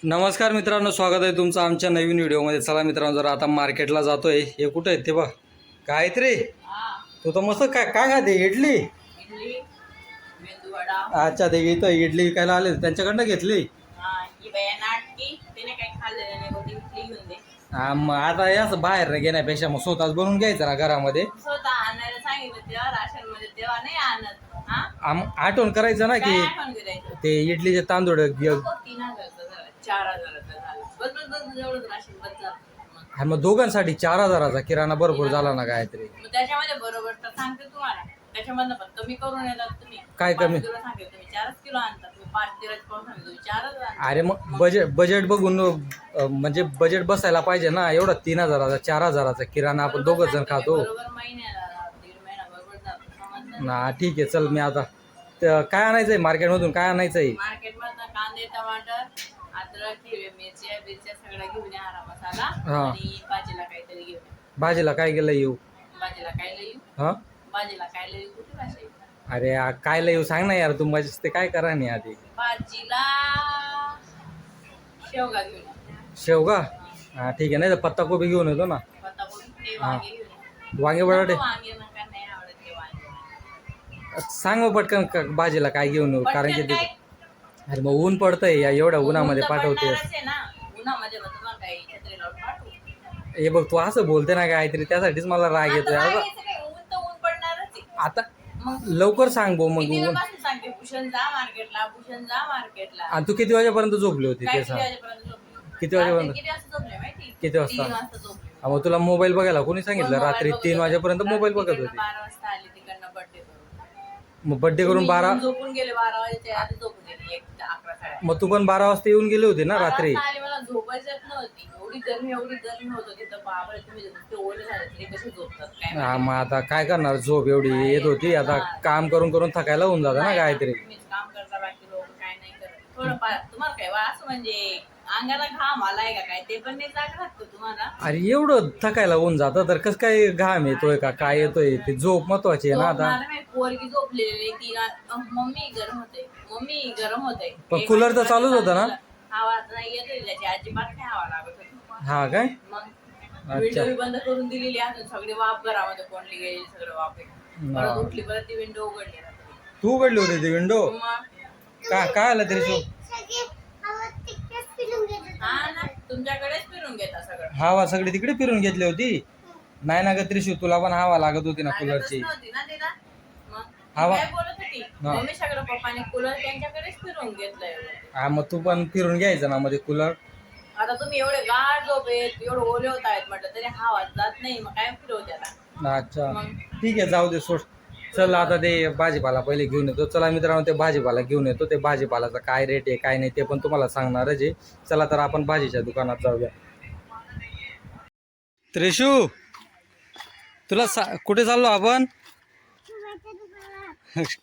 नमस्कार मित्रांनो, स्वागत आहे तुमचं आमच्या नवीन व्हिडिओमध्ये. चला मित्रांनो, जरा आता मार्केटला जातोय. हे कुठं आहेत ते बा? काय आहेत रे? तू तर मस्त काय काय खाते? इडली? इडली मेदूवडा. अच्छा, ते इथं इडली विकायला आले, त्यांच्याकडनं घेतली. ही बाया नाटकी त्याने काही खाल्लेलं नाही होती, इडली घेऊन दे. हा, मग आता हे असं बाहेर घेण्यापेक्षा मग स्वतःच बनवून घ्यायचं ना घरामध्ये. स्वतः आणायला सांगितलं तेव्हा राशन मध्ये तेव्हा नाही आणत. आठवण करायचं ना काय की आठवण करायचं? ते इडलीचे तांदूळ 3,000चं झालं, 4,000चं झालं. बस बस बस एवढंच राशन बस झालं. हा, मग दोघांसाठी 4,000चा किराणा भरपूर झाला ना काहीतरी. मग त्याच्यामध्ये बरोबर तर सांगते तुम्हाला, त्याच्यामधनं पण कमी करून येतात तुम्ही. काय कमी? 5 किलो सांगते तुम्ही 4 किलो आणतात. तुम्ही 5-13 पाऊस सांगते तुम्ही 4च आणतात. अरे मग बजेट बघून म्हणजे बजेट बसायला पाहिजे ना. एवढा 3,000चा 4,000चा किराणा आपण दोघं जण खातो बरोबर महिन्याला 1.5 महिना बरोबर जातो, समजलं ना. ठीक आहे, चल मी आता काय आणायचंय मार्केटमधून? काय आणायचंय? मार्केटमधनं कांदे, टमाटर, अद्रक, हिरव्या मिरच्या सगळ्या घेऊन या, हरा मसाला हा. आणि भाजीला काहीतरी घेऊन या. भाजीला काय गेलं येऊ? भाजीला काय येऊ? हा, भाजीला काय येऊ? कुठे भाजी येऊ? अरे काय येऊ सांग ना यार. तू माझी ते काय करा नाही आधी. भाजीला शेवगा घेऊन या. शेवगा? हा ठीक आहे, नाही तर पत्ताकोबी घेऊन येतो ना. पत्ताकोबी, ते वांगे घेऊन या. वांगे बटाटे वांगे नका, नाही आवडत ते वांगे. सांग मग पटकन बाजीला काय घेऊन येऊ, कारण की पटकन ते काय? अरे मग ऊन पडतंय या एवढ्या उन्हामध्ये ऊन तर पाठवतेस. पडणारच आहे ना. उन्हामध्ये मग तुम्हाला काही छत्री लावून पाठवू. हे बघ, तू असं बोलते ना काहीतरी, त्यासाठीच मला राग आता येतोय. रागायचं काय? ऊन तर ऊन पडणारच आहे. आता मग लवकर सांग भाऊ. मग किती ऊन. वेळपासून सांगते भूषण जा मार्केटला, भूषण जा मार्केटला. आणि तू किती वाजेपर्यंत झोपली होती काय ते किती सांग. वाजेपर्यंत झोपली? किती वाजेपर्यंत? रात्री किती वाजता झोपले माहिती? किती वाजता? 3 वाजता झोपले. हा, मग तुला मोबाईल बघायला कोणी सांगितलं? कोण रात्री मोबाईल 3 बघत वाजेपर्यंत होते? मोबाईल रात्री बघत तिकडनं होती. 12 वाजता आली तिकडनं बर्थडे करून. मग बड्डे करून 12. तुम्ही झोपून गेले 12 वाजेच्या आधी झोपून गेले 1 ते 11 साडे. मग तू पण 12 वाजता येऊन गेली होती ना 12 रात्री. वाजता आली, मला झोपायच येत नव्हती. एवढी गरमी होत होती तर बाबा तुम्ही ते ओले झाले तरी कसे झोपतात काय हा, माहिती. मग आता काय करणार, झोप एवढी येत होती. आता काम करून करून थकायला होऊन जातं ना काहीतरी. तुम्हीच काम करता, बाकी लोक काय नाही करत. थोडंफार तुम्हाला काय असं म्हणजे अंगाला घाम आलाय का काय ते पण नाही जागत का तुम्हाला? अरे एवढं थकायला होऊन जातं तर कसं काय घाम येतोय का काय येतोय? ते झोप महत्वाची आहे ना आता. झोपणार नाही, पोरगी झोपलेली ती मम्मी गरम होते, मम्मी गरम होते. पण कूलर तर चालूच होता ना? हवा नाही येते त्याची, अजिबात नाही हवा लागत होती. हा काय? मग विंडो बंद करून दिलेली आहे, सगळी वाफ घरामध्ये कोंडली गेली, सगळं वाफ आहे. परत उठली, परत ती विंडो उघडली रात्री. तू उघडली होती ती विंडो? मग काय आलं तरी तू? हा ना, तुमच्याकडेच फिरून घेता सगळं. हवा सगळी तिकडे फिरून घेतली होती. नाही ना ग त्रिशू, तुला पण हवा लागत होती ना लागतच कूलरची. नव्हती ना तिला. मग हवा- काय बोलत होती? हा. मम्मी सगळं पप्पाने कूलर त्यांच्याकडेच फिरून घेतलंय. हा, मग तू पण फिरून घ्यायचं ना मध्ये कूलर. आता तुम्ही एवढे गाढ झोपेत एवढं ओले होत आहेत म्हटलं तरी हवा जात नाही, मग काय फिरवते आता? अच्छा मग? ठीक आहे, जाऊ दे, सोड. चल आता ते भाजीपाला पहिले घेऊन येतो. चला मित्रांनो, ते भाजीपाला घेऊन येतो. ते भाजीपालाचा काय रेट आहे काय नाही ते पण तुम्हाला सांगणारच आहे. चला तर आपण भाजीच्या दुकानात जाऊया. त्रिशू, तुला कुठे चाललो आपण?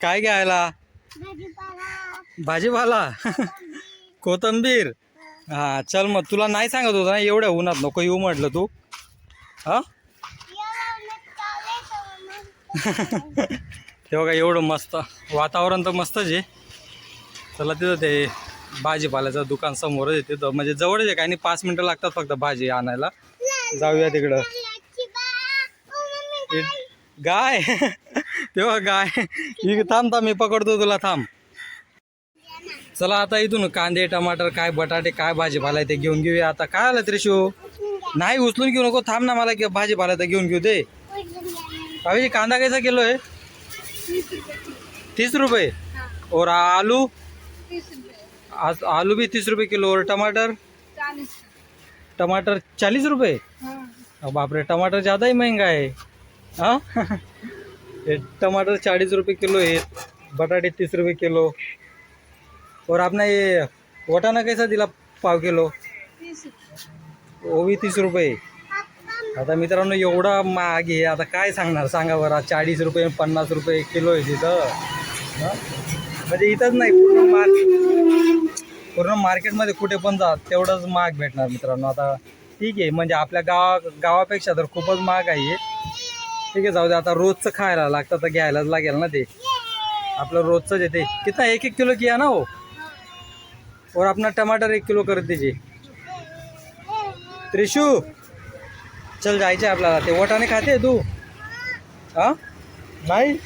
काय घ्यायला? भाजीपाला. कोथिंबीर. हा चल, मग तुला नाही सांगत होतं ना एवढ्या उन्हात नको येऊ म्हटलं तू. हा ते बघा, एवढं मस्त वातावरण तर मस्तच आहे. चला, तिथं ते भाजीपाल्याचं दुकान समोरच आहे. तिथं म्हणजे जवळच आहे, काही नाही 5 मिनटं लागतात फक्त भाजी आणायला. जाऊया तिकडं. गाय. तेव्हा गाय. थांब मी पकडतो तुला, थांब. चला आता इथून कांदे, टमाटर, काय बटाटे, काय भाजीपाला आहे ते घेऊन घेऊया. आता काय आलं त्रिशू? नाही उचलून घेऊ नको, थांब ना, मला भाजीपाला तर घेऊन घेऊ दे. भाभी कांदा कैसा किलो है? 30 रुपये. और आलू? आलू भी 30 रुपये किलो. और टमाटर? टमाटर 40 रुपये. अब बाप रे, टमाटर ज़्यादा ही महंगा है. हाँ. ये टमाटर 40 रुपये किलो है. बटाटे 30 रुपये किलो. और आपने ये वटाणा कैसा दिला पाव किलो? वो भी 30 रुपये. आता मित्रांनो, एवढा महाग आहे, आता काय सांगणार सांगा बरं. 40 रुपये 50 रुपये किलो आहे तिथं. म्हणजे इथंच नाही, पूर्ण मार्केटमध्ये कुठे पण जा तेवढंच महाग भेटणार मित्रांनो. आता ठीक आहे, म्हणजे आपल्या गावापेक्षा तर खूपच महाग आहे. ठीक आहे, जाऊ दे. आता रोजचं खायला लागतं तर घ्यायलाच लागेल ना ते. आपलं रोजचंच आहे ते. कितना 1-1 किलो किया ना हो? और अपना टमाटर 1 किलो कर दीजिए. त्रिशू चल जायचं आहे आपल्याला. ते वाटाणे खाते तू? हा नाही.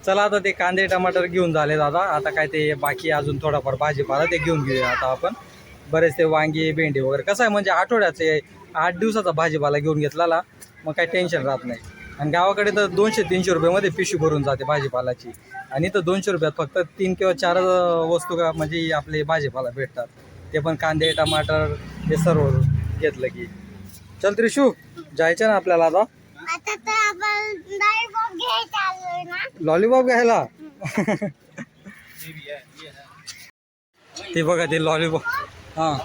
चला आता ते कांदे टमाटर घेऊन झाले दादा. आता काय ते बाकी अजून थोडाफार भाजीपाला ते घेऊन घेऊया आता आपण. बरेच ते वांगी भेंडी वगैरे कसं आहे म्हणजे आठवड्याचे 8 दिवसाचा भाजीपाला घेऊन घेतला मग काही टेन्शन राहत नाही. आणि गावाकडे तर 200-300 रुपयामध्ये पिशवी भरून जाते भाजीपालाची. आणि तर 200 रुपयात फक्त 3 किंवा 4 वस्तू का म्हणजे आपले भाजीपाला भेटतात. ते पण कांदे टमाटर हे सर्व घेतलं की. चल त्रिशू जायचं ना आपल्याला आता. लॉलीपॉप घ्यायला. ते बघा ते लॉलीपॉप. हां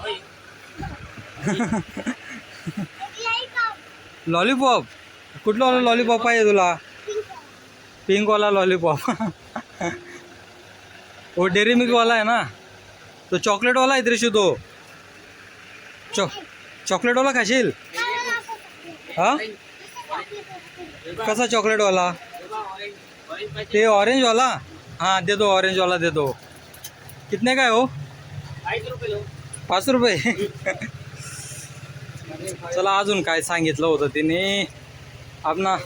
लॉलीपॉप कुठला लॉलीपॉप पाहिजे तुला? पिंकवाला लॉलीपॉप. वो डेरी मिल्क वाला है ना, तो चॉकलेट वाला आहे त्रिशू. तो चॉकलेट वाला खाशील? हा कसा चॉकलेट वाला? ते ऑरेंज वाला. हाँ दे दो, ऑरेंज वाला दे दो. कितने का है वो? 5 रुपये. चला अजून काय सांगितलं होतं तिने. अपना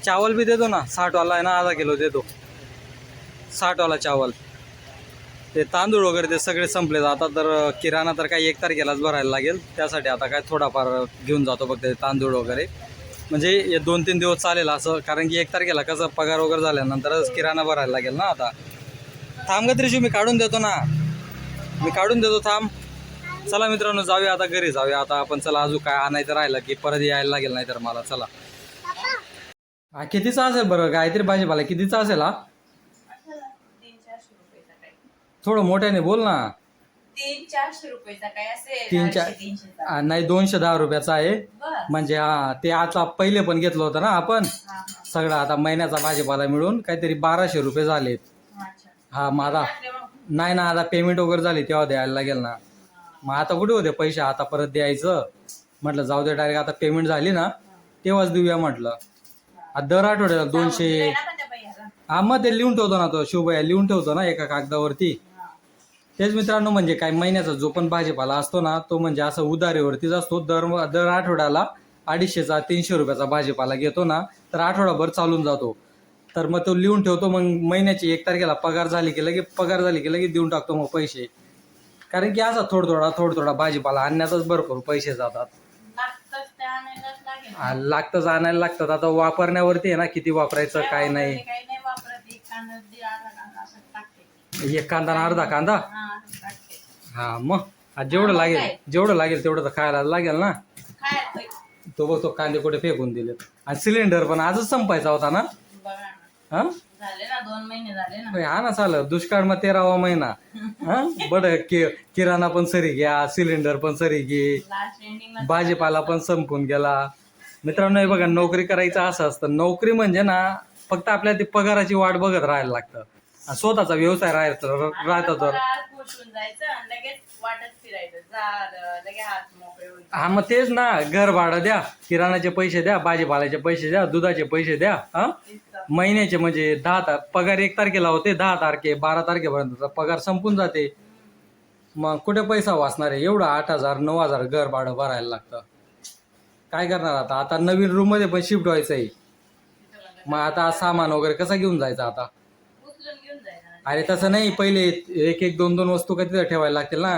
चावल भी दे दो ना, 60 वाला आहे ना, आधा किलो दे दो. 60 वाला चावल. ते तांदूळ वगैरे ते सगळे संपले. आता तर किराणा तर काही 1 तारखेलाच भरायला लागेल. त्यासाठी आता काय थोडाफार घेऊन जातो फक्त तांदूळ वगैरे. म्हणजे हे 2-3 दिवस चालेल असं. कारण की 1 तारखेला कसं पगार वगैरे झाल्यानंतरच किराणा भरायला लागेल ना. आता थांब ग त्रिशू, मी काढून देतो ना, मी काढून देतो थांब. चला मित्रांनो जाऊया आता घरी जाऊया आता आपण. चला अजून काय आणायचं राहिलं की परत यायला लागेल नाही तर मला. चला हा कितीचा असेल बरं काहीतरी भाजीपाला कितीचा असेल? हा 300-400 रुपयाचा काय? थोडं मोठ्याने बोल ना. 300-400 रुपयाचा काय असेल? 300 नाही 210 रुपयाचा आहे. म्हणजे हा ते आता पहिले पण घेतलं होतं ना आपण सगळं. आता महिन्याचा भाजीपाला मिळून काहीतरी 1200 रुपये झालेत. हा माझा नाही ना, आता पेमेंट वगैरे झाली तेव्हा द्यायला लागेल ना. मग आता कुठे होते पैसे आता परत द्यायचं. म्हटलं जाऊ दे डायरेक्ट आता पेमेंट झाली ना तेव्हाच देऊया म्हटलं. दर आठवड्याला 200. हा मग ते लिहून ठेवतो ना, तो शिवभया लिहून ठेवतो ना एका कागदावरती. तेच मित्रांनो म्हणजे काय महिन्याचा जो पण भाजीपाला असतो ना तो म्हणजे असं उधारीवरतीच असतो. दर आठवड्याला 250चा 300 रुपयाचा भाजीपाला घेतो ना तर आठवडाभर चालून जातो. तर मग तो लिहून ठेवतो. मग महिन्याची 1 तारखेला पगार झाली की लगेच देऊन टाकतो मग पैसे. कारण की असा थोडा थोडा भाजीपाला आणण्यातच भरपूर पैसे जातात. लागतंच आणायला लागतात. आता वापरण्यावरती आहे ना किती वापरायचं काय नाही. एक कांदा ना अर्धा कांदा. हा मग जेवढं लागेल तेवढं तर खायला लागेल ना. तो बघ तो कांदे कुठे फेकून दिलेत. आणि सिलेंडर पण आजच संपायचा होता ना. हा झाले ना 2 महिने झाले ना. हा ना चालेल. दुष्काळ मग 13वा महिना. हा बरं किराणा पण सरी घ्या, सिलेंडर पण सरी घे, भाजीपाला पण संपून गेला. मित्रांनो हे बघा नोकरी करायचं असं असतं. नोकरी म्हणजे ना फक्त आपल्याला ती पगाराची वाट बघत राहायला लागतं. स्वतःचा व्यवसाय राहतो तर हा मग तेच ना. घर भाडं द्या, किराणाचे पैसे द्या, भाजीपाल्याचे पैसे द्या, दुधाचे पैसे द्या. हा महिन्याचे म्हणजे 10 पगार 1 तारखेला होते, 10 तारखे 12 तारखेपर्यंत पगार संपून जाते. मग कुठे पैसा वाचणार आहे एवढं? 8,000 9,000 घर भाडं भरायला लागतं. काय करणार आता? आता नवीन रूम मध्ये पण शिफ्ट व्हायचं आहे. मग आता सामान वगैरे कसा घेऊन जायचं आता? अरे तसं नाही, पहिले 1-1 2-2 वस्तू का तिथं ठेवायला लागतील ना.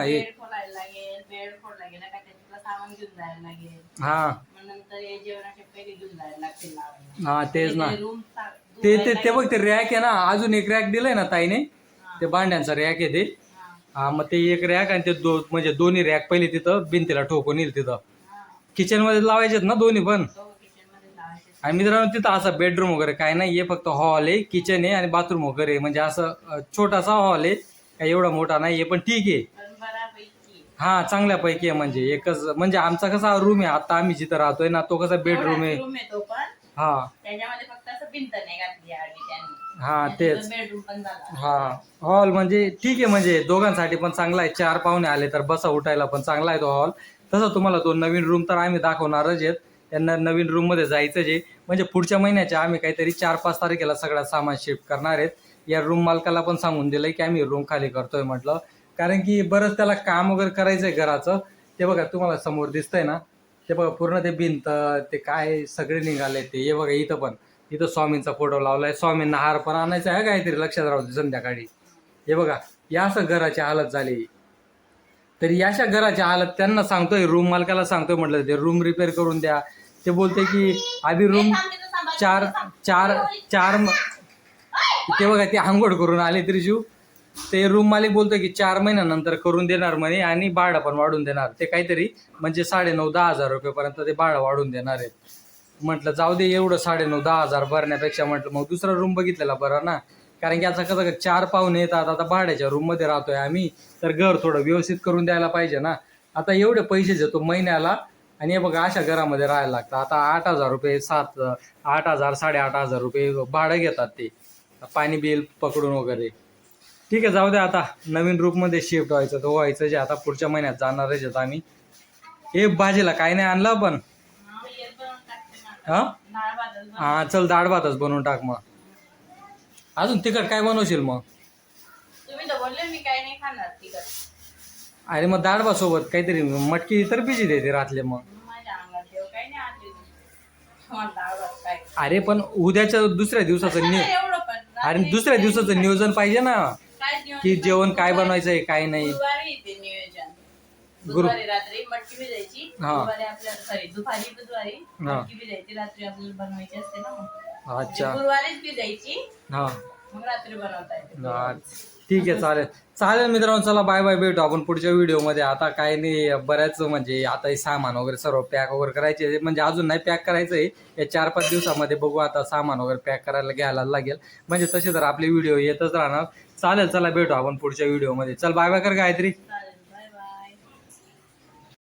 हा हा तेच ना. ते बघ ते रॅक आहे ना, अजून एक रॅक दिलंय ना ताईने, ते भांड्यांचा रॅक आहे ते. हा मग ते एक रॅक आणि ते म्हणजे दोन्ही रॅक पहिले तिथं भिंतीला ठोकून येईल. तिथं किचन मध्ये लावायचेत ना दोन्ही पण. आणि मित्रांनो तिथं असं बेडरूम वगैरे काय नाही, फक्त हॉल आहे, किचन आहे आणि बाथरूम वगैरे. म्हणजे असं छोटासा हॉल आहे, काही एवढा मोठा नाही पण ठीक आहे. हा चांगल्यापैकी आहे. म्हणजे एकच म्हणजे आमचा कसा रूम आहे आता आम्ही जिथं राहतोय ना तो कसा बेडरूम आहे. हा हा तेच. हा हॉल म्हणजे ठीक आहे, म्हणजे दोघांसाठी पण चांगला आहे. 4 पाहुणे आले तर बसा उठायला पण चांगला आहे तो हॉल. तसं तुम्हाला तो नवीन रूम तर आम्ही दाखवणारच आहेत. त्यांना नवीन रूम मध्ये जायचंच आहे. म्हणजे पुढच्या महिन्याच्या आम्ही काहीतरी 4-5 तारखेला सगळं सामान शिफ्ट करणार आहेत. या रूम मालकाला पण सांगून दिलंय की आम्ही रूम खाली करतोय म्हटलं. कारण की बरंच त्याला काम वगैरे करायचं आहे घराचं. ते बघा तुम्हाला समोर दिसतंय ना, ते बघा पूर्ण ते भिंत ते काय सगळे निघाले ते. हे बघा इथं पण, इथं स्वामींचा फोटो लावलाय. स्वामींना हार पण आणायचा आहे काहीतरी, लक्षात राहू दे संध्याकाळी. हे बघा या असं घराची हालत झाली. तर याच्या घराची हालत त्यांना सांगतोय, रूम मालकाला सांगतोय, म्हटलं ते रूम रिपेअर करून द्या. ते बोलते की आधी रूम चार चार चार ते बघा ते आंघोळ करून आले त्रिशू. ते रूम मालिक बोलतोय की 4 महिन्यानंतर करून देणार म्हणे आणि भाडं पण वाढून देणार. ते काहीतरी म्हणजे 9,500-10,000 रुपयेपर्यंत ते भाडं वाढून देणार आहेत. म्हटलं जाऊ दे, एवढं 9,500-10,000 भरण्यापेक्षा म्हटलं मग दुसरा रूम बघितलेला बरा ना. कारण की आता कसं 4 पाहुणे येतात, आता भाड्याच्या रूममध्ये राहतोय आम्ही, तर घर थोडं व्यवस्थित करून द्यायला पाहिजे ना. आता एवढे पैसे देतो महिन्याला आणि हे बघा अशा घरामध्ये राहायला लागतं. आता 8,000 रुपये 8,000 8,500 रुपये भाडं घेतात ते, पाणी बिल पकडून वगैरे. ठीक आहे जाऊ दे, आता नवीन रूममध्ये शिफ्ट व्हायचं तर व्हायचं जे. आता पुढच्या महिन्यात जाणारच आहेत आम्ही. हे भाजीला काय नाही आणलं पण. हा चल डाळ भातच बनवून टाक मग. अजून तिखट काय बनवशील मग? तुम्ही तर बोलले मी काही नाही खाणार तिखट. अरे मग डाळ भात सोबत काहीतरी मटकी तर बिजी देते रातले मग. माझ्या अंगात देव काही नाही आणले. मला डाळ भात काय. अरे पण उद्याच्या दुसऱ्या दिवसाचं एवढं पण अरे दुसऱ्या दिवसाचं नियोजन पाहिजे ना, काय नियोजन की जेवण काय बनवायचंय काय नाही. गुरुवारी येते नियोजन. गुरुवारी रात्री मटकी भिजायची. गुरुवारी आपल्याला सॉरी बुधवारी मटकी भिजायची, रात्री आपल्याला बनवायची असते ना मग. अच्छा गुरुवारीच भिजायची, हा मग रात्री बनवता येते. ठीक आहे चालेल चालेल मित्रांनो, चला बाय बाय, भेटू आपण पुढच्या व्हिडिओमध्ये. आता काय नाही, बऱ्याच म्हणजे आता हे सामान वगैरे सर्व पॅक वगैरे करायचे, म्हणजे अजून नाही पॅक करायचं आहे. या 4-5 दिवसामध्ये बघू, आता सामान वगैरे पॅक करायला घ्यायला लागेल. म्हणजे तसे तर आपले व्हिडिओ येतच राहणार. चालेल चला भेटू आपण पुढच्या व्हिडिओमध्ये. चल बाय बाय कर गायत्री.